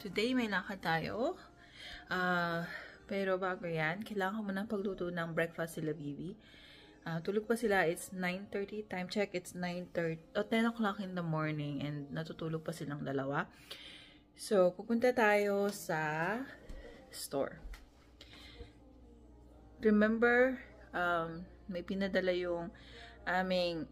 Today may lakad tayo. Pero bago yan, kailangan ko muna pagluto ng breakfast sila Bibi. Tulog pa sila. It's 9:30. Time check, it's 9:30 o 10 o'clock in the morning and natutulog pa silang dalawa. So, pupunta tayo sa store. Remember, may pinadala yung aming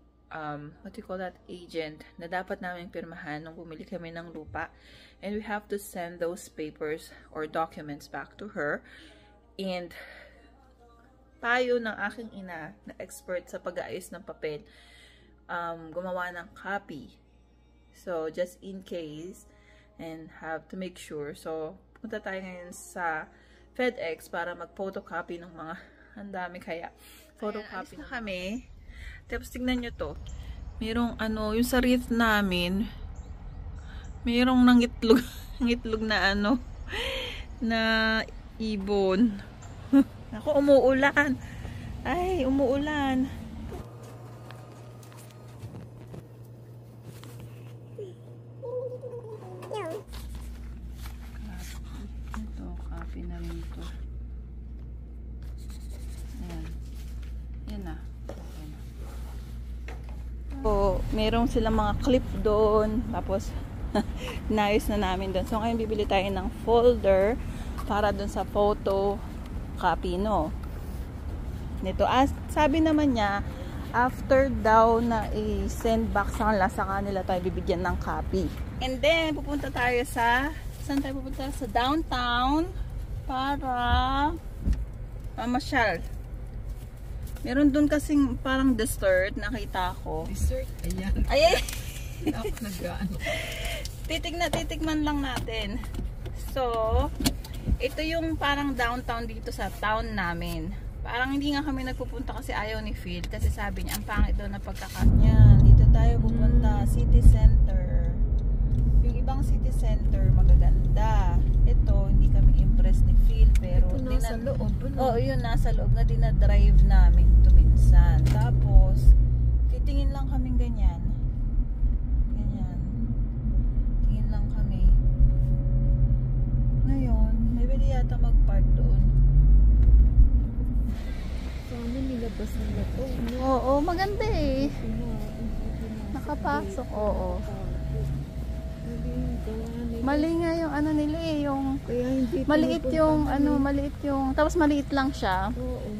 what do you call that, agent na dapat namin pirmahan nung bumili kami ng lupa, and we have to send those papers or documents back to her. And tayo ng aking ina na expert sa pag-aayos ng papel, gumawa ng copy, so just in case and have to make sure. So punta tayo ngayon sa FedEx para mag-photocopy ng mga, ang dami kaya photocopy na kami. Tapos tignan nyo to. Merong yung sa wreath namin, merong nangitlog, nangitlog na na ibon. Ako, umuulan. Ay, umuulan. Ito, copy na rin ito. Ayan. Yan na. So, merong silang mga clip doon. Tapos, naayos na namin doon. So, ngayon bibili tayo ng folder para doon sa photo copy, no? Nito. Sabi naman niya, after daw na i-send back sa kanila tayo bibigyan ng copy. And then, pupunta tayo sa, saan tayo pupunta? Sa downtown para mamasyal. Meron doon kasing parang dessert, nakita ko. Dessert? Ayan. Ay! Ako nag-ano. Titikman lang natin. So, ito yung parang downtown dito sa town namin. Parang hindi nga kami nagpupunta kasi ayaw ni Phil. Kasi sabi niya, ang pangit daw na pagkakanya. Dito tayo pupunta. City Center. Yung ibang city center, magaganda. Ito, hindi kami impressed ni Phil. Pero, ito nasa loob. Oo, yun, nasa loob na dinadrive namin ito minsan. Tapos, titingin lang kaming ganyan. Ganyan. Tingin lang kami. Ngayon, may pwede yata mag-park doon. Sana nilabas nila to. Oo, maganda eh. Nakapasok, oo. Mali nga yung nila eh, yung maliit yung maliit yung, tapos maliit lang siya. Oo.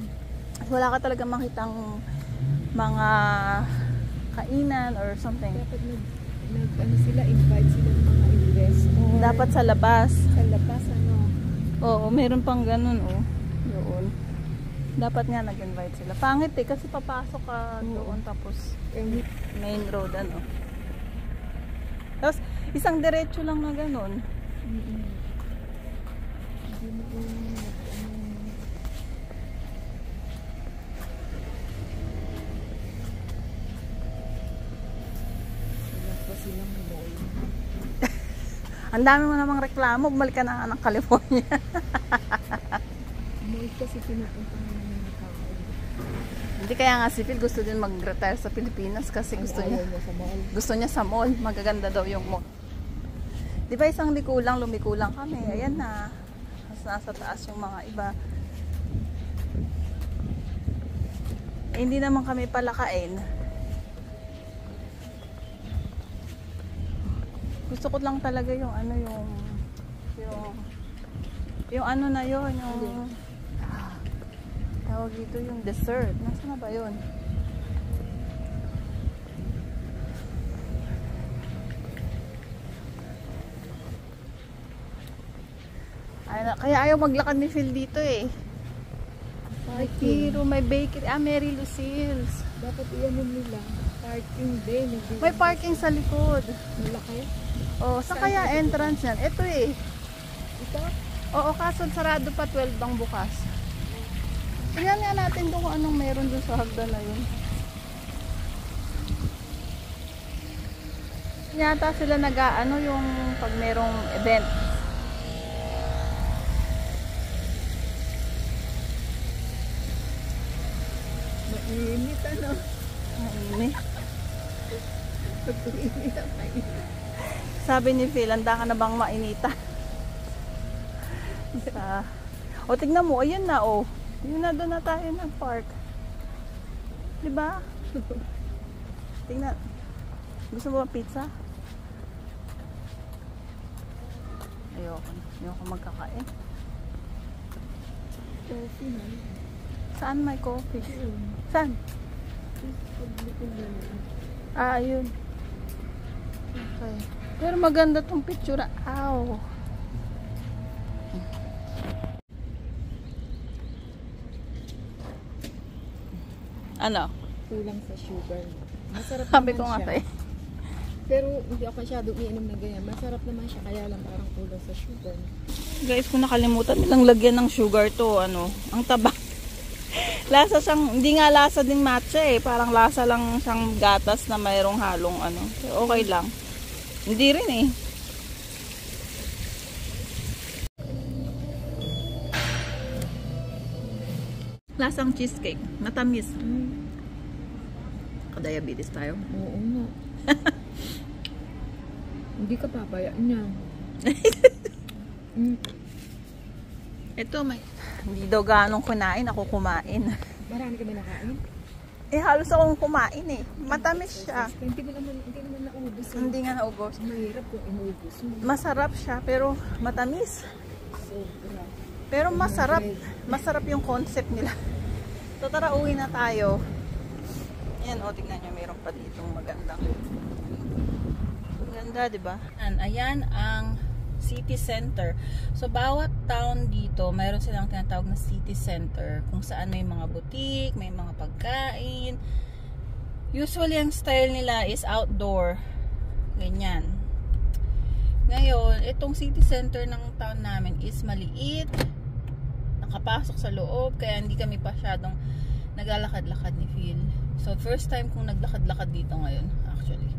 Wala ka talaga makitang mga kainan or something. Dapat sila, invite sila ng mga investor. Dapat sa labas. Sa labas, Oo, meron pang ganun, doon. Dapat nga nag-invite sila. Pangit eh, kasi papasok ka doon, tapos main road, Tapos, isang diretso lang na ganun. Ang dami mo namang reklamo, bumalik ka na ng California. Mall kasi pinupunta ng mga tao. Hindi, kaya nga si Phil gusto din mag-retire sa Pilipinas kasi gusto niya sa mall. Magaganda daw yung mall. Di ba isang lumiko lang kami. Ayan na. Mas nasa taas yung mga iba. Eh, hindi naman kami palakain. Gusto ko lang talaga yung yung na yun, yung tawag dito, yung dessert. Nasaan na ba yun? Kaya ayaw maglakad ni Phil dito eh. Pero may bakery. Mary Lucille's. Dapat iyan nila. Parking day. May parking sa likod. Malaki? Oh, saan kaya entrance yan? Ito eh. Ito? Oo, kaso sarado pa, 12 ang bukas. Tingnan nga natin doon kung anong meron doon sa hagdan na yun. Yata sila nag-aano yung pag merong event. Mainit Mainit. Pag-init ang mainit. Sabi ni Phil, handa ka na bang mainita? O, tignan mo, ayun na, oh. Yun na, doon na tayo ng park. Diba? Tingnan. Gusto mo ba pizza? Ayoko magkakain. Coffee na. Saan may coffee? Saan? Ayun. Okay. Pero maganda tong picture. Ow. Ano? Kulang sa sugar. Masarap Sabi naman ko nga siya. tayo. Pero hindi ako masyado umiinom na ganyan. Masarap naman siya, kaya lang parang kulang sa sugar. Guys, kung nakalimutan nilang lagyan ng sugar to, ano, ang taba. Lasa siyang, hindi nga lasa din matcha eh. Parang lasa lang siyang gatas na mayroong halong ano. Okay lang. Hindi rin eh. Lasang cheesecake. Matamis. Ka-diabetes tayo. Oo nga. Hindi ka papaya niya. Ito may, hindi daw ganong kunain. Ako kumain. Marami ka ba nakain? Eh halos akong kumain eh. Matamis siya. Hindi naman naubos. Hindi nga naubos. Mahirap kung inubos mo. Masarap siya pero matamis. Sobra. Pero masarap. Masarap yung concept nila. So tara, uwi na tayo. Ayan, o, tignan nyo, mayroon pa ditong magandang. Maganda, diba? Ayan ang city center. So, bawat town dito, mayroon silang tinatawag na city center. Kung saan may mga boutique, may mga pagkain. Usually, ang style nila is outdoor. Ganyan. Ngayon, itong city center ng town namin is maliit. Nakapasok sa loob, kaya hindi kami pasyadong naglalakad-lakad ni Phil. So, first time kong naglakad-lakad dito ngayon, actually.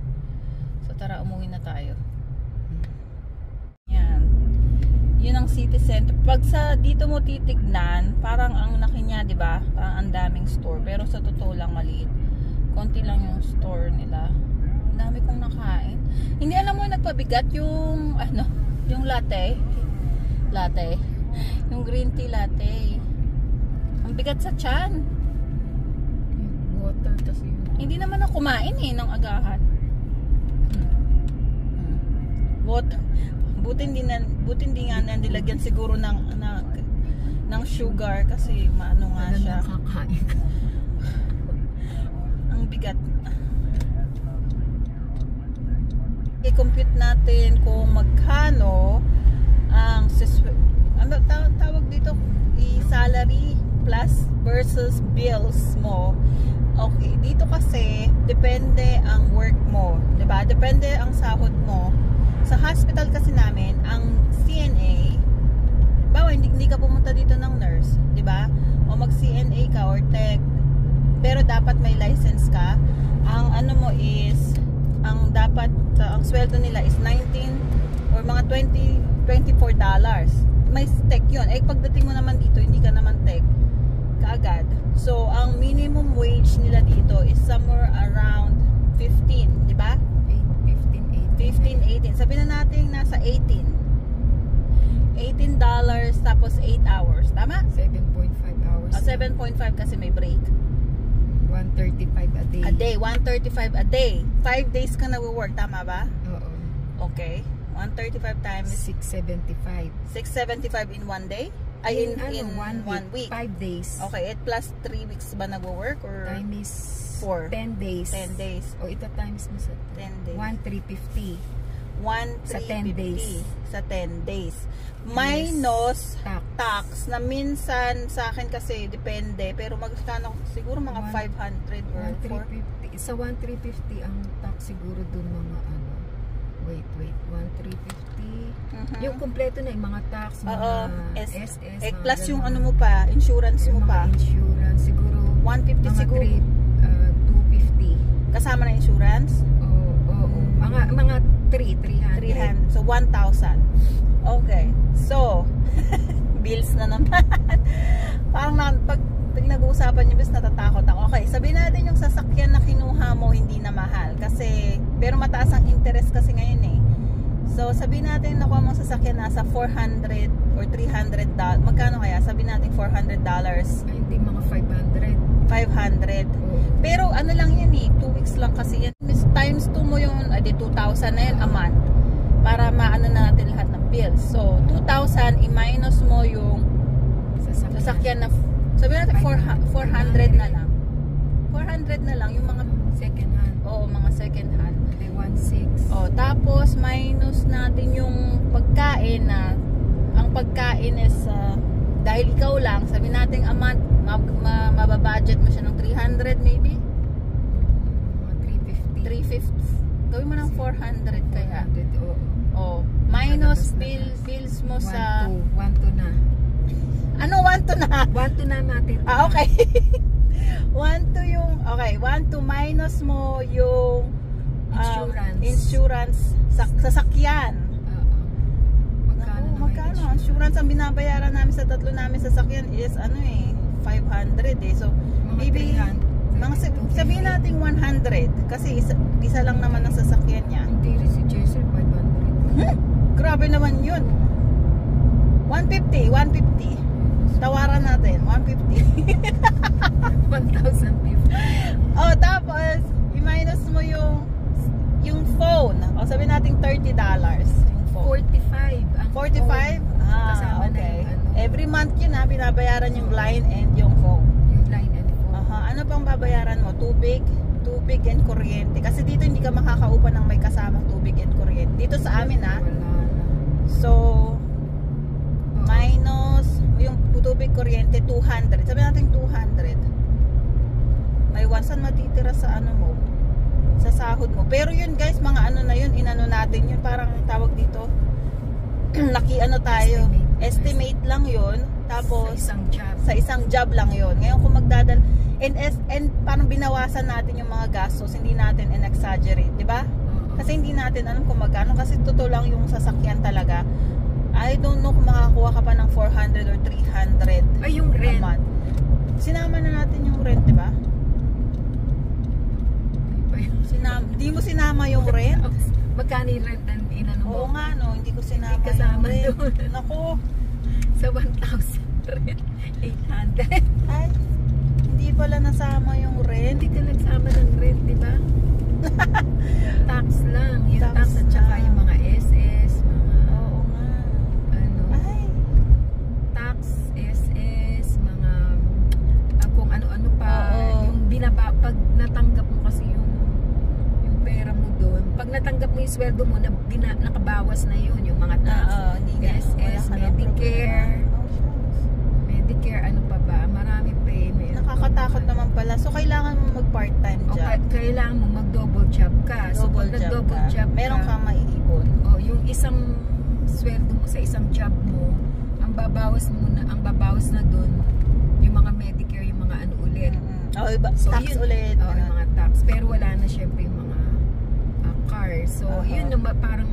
So, tara, umuwi na tayo. Yan. Yun ang city center. Pag sa dito mo titignan, parang ang laki niya, di ba? Parang ang daming store. Pero sa totoo lang, maliit. Konti lang yung store nila. Ang dami kong nakain. Hindi alam mo, nagpabigat yung, ano, yung latte. Latte. Yung green tea latte. Ang bigat sa tiyan. Water kasi yun. Hindi naman ako kumain eh ng agahan. Buti hindi nga nilagyan siguro ng sugar kasi maano nga siya. Nakakain. Ang bigat. I-compute natin kung magkano ang ano tawag dito, salary plus versus bills mo. Okay, dito kasi depende ang work mo, 'di ba? Depende ang sahod mo. Sa hospital kasi namin, ang CNA, bawa hindi ka pumunta dito ng nurse, 'di ba? O mag-CNA ka or tech, pero dapat may license ka. Ang ano mo is ang dapat ang sweldo nila is 19 or mga $24. May tech 'yun. Eh pagdating mo naman dito, hindi ka naman tech kaagad. So, ang minimum wage nila dito is somewhere around 15, di ba? 15, 18. Sabihin na natin nasa 18. $18 tapos 8 hours. Tama? 7.5 hours. 7.5 kasi may break. 135 a day. A day. 135 a day. 5 days ka nag-work. Tama ba? Oo. Okay. 135 times 675. 675 in 1 day? Ay, in 1 week. 5 days. Okay. At plus 3 weeks ba nag-work? Or Time is 4? 10 days. 10 days. O ito times mo sa 10 days. 1,350. 1,350 Sa 10 days. Sa 10 days. Minus tax na minsan sa akin kasi depende. Pero magkano siguro mga 500 or 1,350. Sa 1,350 ang tax siguro dun mga ano. Wait. 1,350. Yung kompleto na yung mga tax, mga SS. Eh, mga plus ganun. yung ano mo pa, insurance mo Yung pa. mga insurance siguro 150 mga siguro. 250. Kasama na insurance? Oo. Mga 300. So 1,000. Okay. So, bills na naman. Parang pag nag-uusapan yung bills, natatakot ako. Okay, sabihin natin yung sasakyan na kinuha mo hindi na mahal. Kasi, pero mataas ang interest kasi ngayon eh. So, sabihin natin nakuha mong sasakyan nasa $400 or $300. Magkano kaya? Sabihin natin $400. Ay, hindi, mga 500. 500. Pero ano lang yan eh, 2 weeks lang kasi yan. Times 2 mo yung, 2,000 na yan a month. Para maano na natin lahat ng bills. So, 2,000 i-minus mo yung sasakyan na, sabihin natin 400 na lang. 400 na lang yung mga second hand. Oo, mga second hand. 1,600. Oh, tapos minus natin yung pagkain na ang pagkain is dahil ikaw lang, sabi natin a month mababudget mo siya ng 300 maybe. 350. Gawin mo ng 400 kaya. Oh, minus bills mo sa 1 na. Ano 1 to na? 1 to na natin. Ah, okay. 1 to yung okay, 1 to minus mo yung insurance sasakyan. Magkano? Insurance ang binabayaran namin sa tatlo namin sasakyan is 500 eh. So maybe sabihin natin 100 kasi isa lang naman ang sasakyan niya. Hindi rin si Jason 500. Grabe naman yun. 150. Tawaran natin 150. 1,050. Oh, tapos i-minus mo yung phone. O sabi natin $30 yung phone. 45? Ah, okay. Every month yun binabayaran yung line and yung phone. Yung line and phone. Ano pang babayaran mo? Tubig and kuryente. Kasi dito hindi ka makakaupa ng may kasamang tubig and kuryente. Dito sa amin So, minus yung tubig, kuryente, 200. Sabi natin 200. May 1 saan matitira sa mo? Sa sahod mo. Pero yun guys, mga na yun, inano natin yun, parang tawag dito tayo, estimate lang yun, tapos sa isang job lang yun. Ngayon kung magdadal and parang binawasan natin yung mga gastos, hindi natin in-exaggerate, di ba? Kasi hindi natin alam kung magkano, kasi totoo lang yung sasakyan talaga. I don't know kung makakuha ka pa ng 400 or 300 ay yung rent a month. Sinama na natin yung rent, di ba? Hindi mo sinama yung rent? Magkano yung rent ang inano mo? Oo nga, no, hindi ko sinama hindi kasama yung rent. Naku. Sa 1,000 rent, 800. Ay, hindi pala nasama yung rent. Hindi ka nagsama ng rent, di ba? Tax lang. Yung tax at saka yung mga SS, mga... Oo nga. Ay. Tax, SS, mga... kung ano-ano pa. Yung pag natanggap mo kasi yung pera mo doon. Pag natanggap mo yung sweldo mo, nakabawas na yun. Yung mga tax, SS, Medicare, ano pa ba? Marami pa eh. Nakakatakot naman pala. So, kailangan mo mag-part-time job. Kailangan mo mag-double job ka. So, pag nag-double job ka, meron kang maiipon. Yung isang sweldo mo sa isang job mo, ang babawas na doon, yung mga Medicare, yung mga ano ulit. So, tax ulit. Yung mga tax. Pero wala na syempre yung mga cars. So, yun yung parang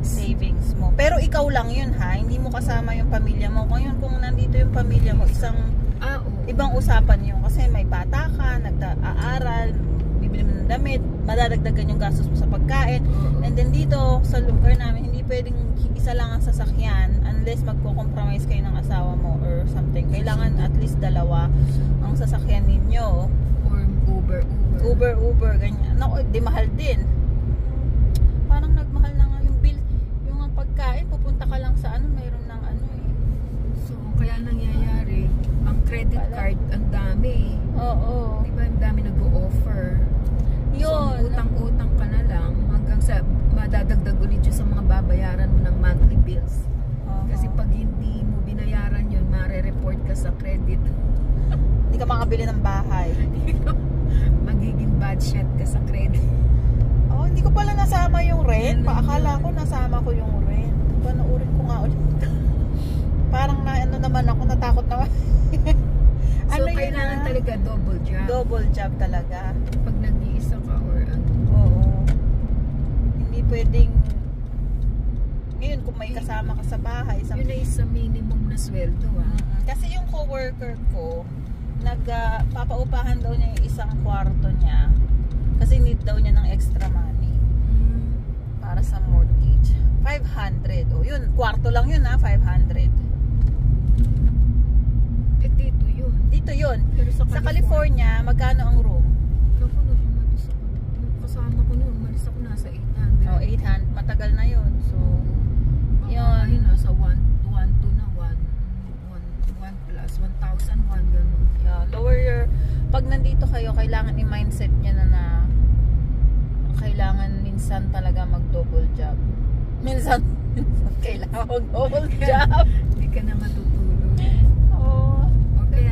savings mo. Pero ikaw lang yun hindi mo kasama yung pamilya mo. Ngayon kung nandito yung pamilya mo, ibang usapan yun. Kasi may bata ka, nag-aaral, bibili mo ng damit, madadagdagan yung gastos mo sa pagkain. And then dito, sa lugar namin, hindi pwedeng isa lang ang sasakyan unless magko-compromise kayo ng asawa mo or something. Kailangan at least 2 ang sasakyan ninyo. Or Uber, ganyan. Di mahal din. Parang nagmahal na nga yung bill. Yung pagkain, pupunta ka lang sa mayroon ng So, kaya nangyayari, ang credit card, ang dami. Oo. Diba, ang dami nag-o-offer. Yun. So, utang-utang ka na lang hanggang sa madadagdag ulit yun sa mga babayaran mo ng monthly bills. Kasi pag hindi mo binayaran yun, mare-report ka sa credit. Hindi ka makabili ng bahay. Magiging bad shot ka sa credit. Hindi ko pala nasama yung rent. Akala ko nasama ko yung rent. Panoorin ko nga ulit. Parang naman ako, natakot naman. So, kailangan talaga double job. Double job talaga. Pag nag-iisa ka or ano. Oo. Hindi pwedeng ngayon kung may kasama ka sa bahay. Yun ay sa minimum na sweldo Kasi yung coworker ko, papaupahan daw niya yung isang kwarto niya kasi need daw niya ng extra money para sa mortgage. 500. O yun, kwarto lang yun ha, 500. Dito yun. Dito yun. Pero Sa California, magkano ang room? Naku, umalis ako. Yung kasama ko noon, umalis ako nasa 800. Oh, 800. Matagal na yun. So, yun. Ay, nasa 1 to na 1 plus 1,001 gano'n. Yeah, lower your... Pag nandito kayo, kailangan i-mindset nyo na kailangan minsan talaga mag-double job. Minsan kailangan mag-double job. Hindi ka na matutulog. Oh, Okay,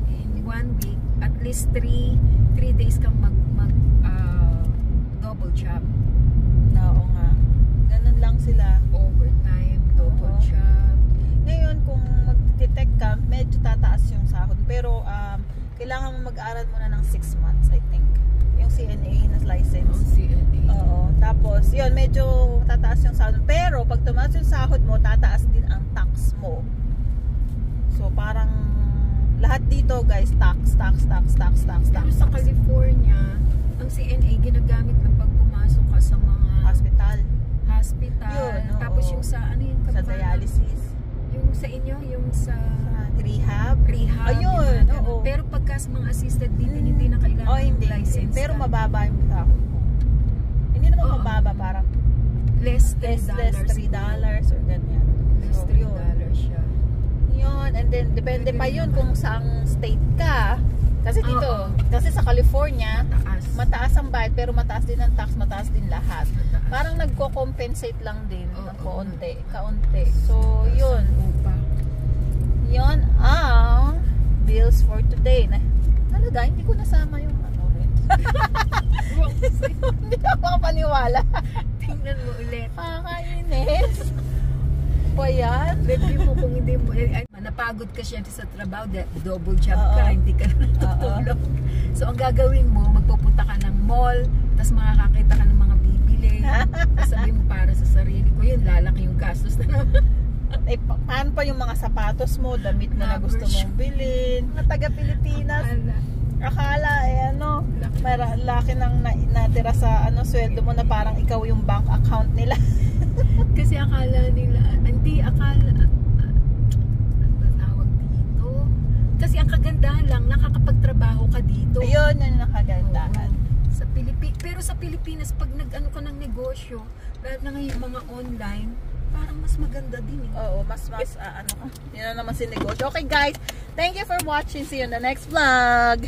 in 1 week, at least 3 days kang double job. oo nga. Ganun lang sila. Overtime, double Oo. job. Ngayon, kung mag-detect ka, medyo tataas yung sahod. Pero, kailangan mo mag-aaral muna ng 6 months, I think. Yung CNA na license. CNA. Oo. Tapos, yun, medyo tataas yung sahod. Pero, pag tumaas yung sahod mo, tataas din ang tax mo. So, parang, lahat dito, guys, tax. Pero sa California, ang CNA ginagamit lang pag pumasok ka sa mga hospital. hospital. Yun, oo. Tapos yung sa, ano yung Sa dialysis. Yung sa inyo, yung sa Rehab. rehab. Ayun, yung mga ganun. oo. Pero pagka sa mga assisted living, hindi na kailangan Oh, hindi. license Pero ka. mababa yung sahod mo. Hindi naman Oo. mababa, parang less less $3 $3 or ganyan. Less So, $3 siya. Yun. And then, depende pa yun kung saang state ka. Kasi dito, Oo. kasi sa California, Mataas. mataas ang bayad, pero mataas din ang tax, mataas din lahat. Mataas. Parang nagko-compensate lang din ng Oo. kaunti. So, yun. Upa. Yun ang bills for today. Talaga, hindi ko nasama yung ano rin. Hindi ako makapaniwala. Tingnan mo ulit. Kakainis. Pa yan? Review mo kung hindi mo, napagod ka siya sa trabaho, double job ka, Oo. hindi ka na natutulog. So, ang gagawin mo, magpupunta ka ng mall, tapos makakakita ka ng mga bibili, tapos sabihin mo para sa sarili ko, yun, lalaki yung gastos na naman. Eh, paano pa yung mga sapatos mo, damit na gusto mong bilhin? Mga taga-Pilipinas, akala ano, laki nang natira sa sweldo mo na parang ikaw yung bank account nila. Kasi akala nila, ano ba tawag dito? Kasi ang kagandahan lang, nakakapagtrabaho ka dito. Ayun, yun yung nakagandahan. Sa pero sa Pilipinas, pag nag-ano ka ng negosyo, lahat na ngayon mga online, parang mas maganda din eh. Oo, mas ano ka. Yun na naman si negosyo. Okay guys, thank you for watching. See you in the next vlog.